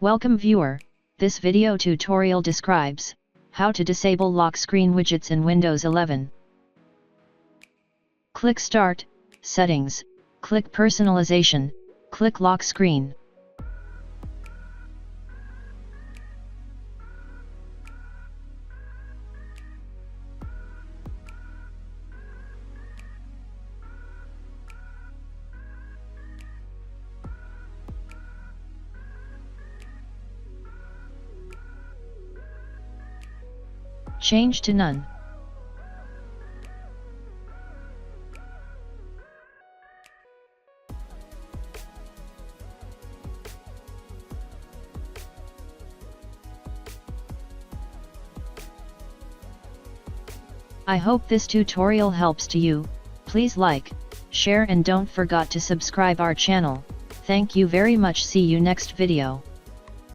Welcome viewer, this video tutorial describes how to disable lock screen widgets in Windows 11. Click Start, Settings, click Personalization, click Lock Screen. Change to None. I hope this tutorial helps to you. Please like, share and don't forget to subscribe our channel. Thank you very much. See you next video.